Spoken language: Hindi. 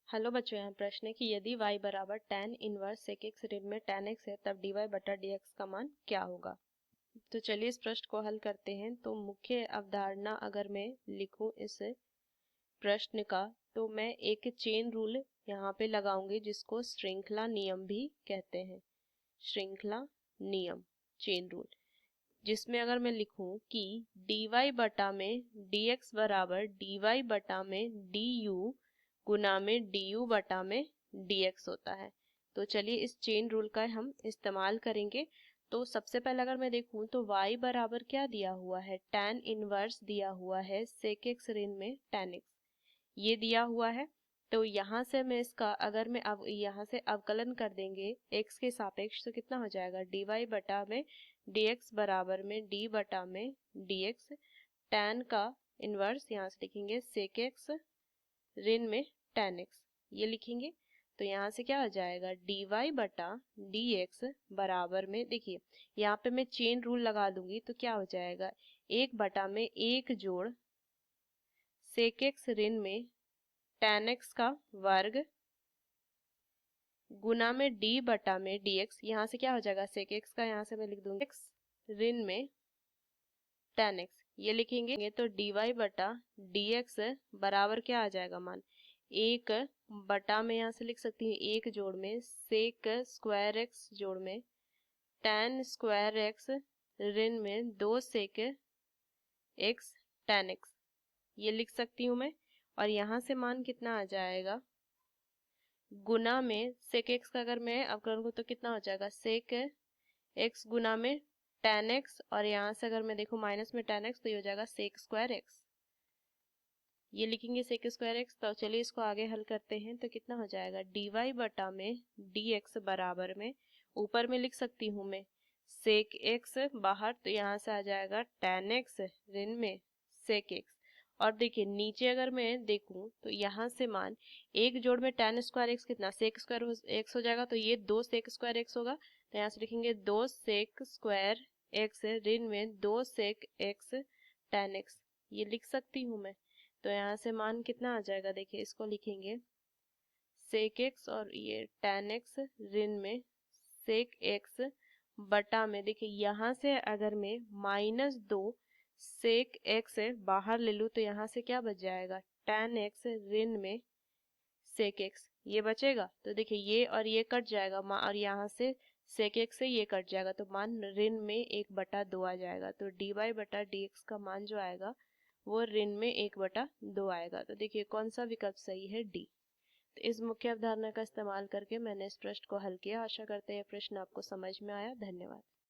हेलो बच्चों, यहाँ प्रश्न है कि यदि y बराबर tan इनवर्स sec x ऋण में tan x है तब dy बटा dx का मान क्या होगा। तो चलिए इस प्रश्न को हल करते हैं। तो मुख्य अवधारणा अगर मैं लिखूं इस प्रश्न का, तो मैं एक चेन रूल यहाँ पे लगाऊंगी जिसको श्रृंखला नियम भी कहते हैं। श्रृंखला नियम, चेन रूल, जिसमें अगर मैं लिखूं कि dy बटा में dx बराबर dy बटा में du गुना में du बटा में dx होता है। तो चलिए इस चेन रूल का हम इस्तेमाल करेंगे। तो सबसे पहले अगर मैं देखूं तो y बराबर क्या दिया हुआ है, tan इनवर्स दिया हुआ है sec x ऋण में tan x, ये दिया हुआ है। तो यहाँ से मैं इसका अगर मैं अब यहाँ से अवकलन कर देंगे x के सापेक्ष तो कितना हो जाएगा, dy बटा में dx बराबर में d बटा में dx, tan का इनवर्स यहाँ से लिखेंगे sec x ऋण में tan x, ये लिखेंगे। तो यहाँ से क्या हो जाएगा, dy बटा dx बराबर में, देखिए यहाँ पे मैं चेन रूल लगा दूंगी तो क्या हो जाएगा, एक बटा में एक जोड़ sec x ऋण में tan x का वर्ग गुना में d बटा में dx, यहाँ से क्या हो जाएगा, sec x का यहाँ से मैं लिख दूंगी x ऋण में tan x, ये लिखेंगे। तो dy बटा dx बराबर क्या आ जाएगा मान, एक बटा में यहाँ से लिख सकती हूँ एक जोड़ में sec स्क्वायर x जोड़ में tan स्क्वायर x ऋण में 2 sec x tan x, ये लिख सकती हूँ मैं। और यहाँ से मान कितना आ जाएगा, गुना में sec x का अगर मैं अवकलन को तो कितना हो जाएगा, sec x गुना में tan x, और यहाँ से अगर मैं देखूँ माइनस में tan x तो ये हो जाएगा sec स्क्वायर x, ये लिखेंगे sec स्क्वायर x। तो चलिए इसको आगे हल करते हैं। तो कितना हो जाएगा, dy बटा में dx बराबर में, ऊपर में लिख सकती हूँ मैं sec x, बाहर तो यहाँ से आ जाएगा tan x ऋण में sec x। और देखिए नीचे अगर मैं देखूं तो यहाँ से मान एक जोड़ में tan स्क्वायर x कितना sec स्क्वायर x हो जाएगा, तो ये 2 sec स्क्वायर x होगा। तो यहाँ से लिखेंगे 2 sec स्क्वायर x ऋण में 2 sec x tan x, ये लिख सकती हूँ मैं। तो यहाँ से मान कितना आ जाएगा, देखिए इसको लिखेंगे sec x और ये tan x ऋण में sec x बटा में, देखिए यहाँ से अगर मैं -2 sec x बाहर ले लूँ तो यहाँ से क्या बच जाएगा, tan x ऋण में sec x, ये बचेगा। तो देखिए ये और ये कट जाएगा और यहाँ से sec x से ये कट जाएगा तो मान ऋण में 1/2 आ जाएगा। तो dy बटा dx का मान जो आएगा वो ऋण में 1/2 आएगा। तो देखिए कौन सा विकल्प सही है, डी। तो इस मुख्य अवधारणा का इस्तेमाल करके मैंने इस प्रश्न को हल किया। आशा करते हैं प्रश्न आपको समझ में आया। धन्यवाद।